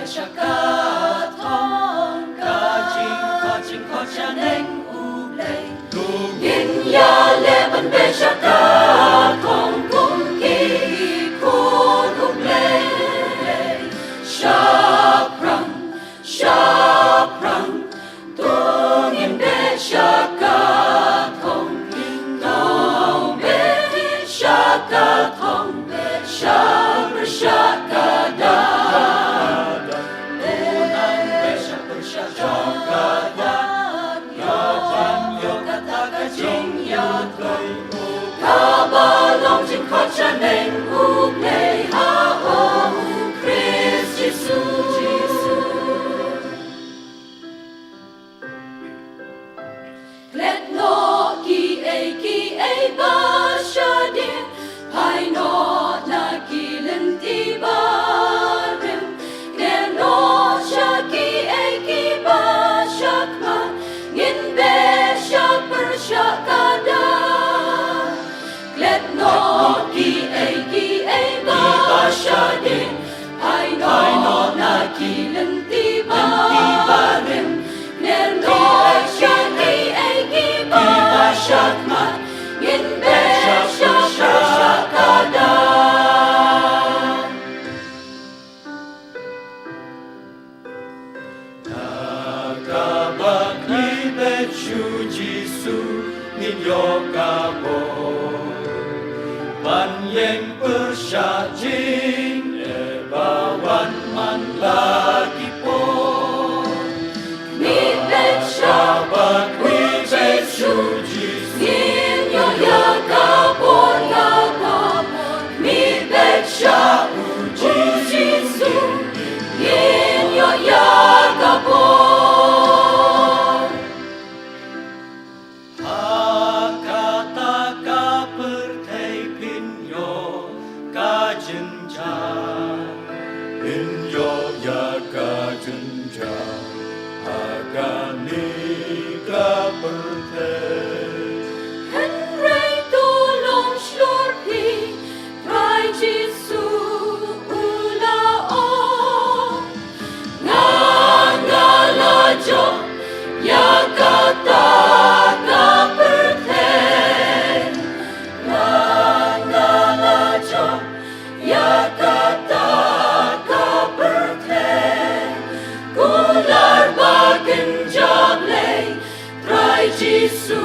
shaka thong ka ching kho cha neng u lei yin ya le ban be shaka thong kum ki khun u lei shaprang tung in be shaka thong tung be shaka thong be shaka da Kabalong jing kho cha neng u lei ha o Christ Jesus Let no ki a ba sha de pai no na ki len ti ba rim ne no sha ki ba sha ma ngin be sha per sha ka da Let no ki a ba sha de pai no na ki len ti ba rim ne no sha ki ba sha ma ngin be sha ka da Chu Giêsu nin yo ka bo ban yen per sha jing e ba wan man la ki po mi be sha ba kwi be chu Giêsu nin yo ya ka bon mi be sha u Giêsu nin yo ya ka bon In yo ya ka jun cha ha ka ni ka per te Henry tu long slor pi Rai Jesu ula o nga la jo ya ka ta ka per te nga la jo ya ka ta ka per te Kular bakin jable Rai Jesu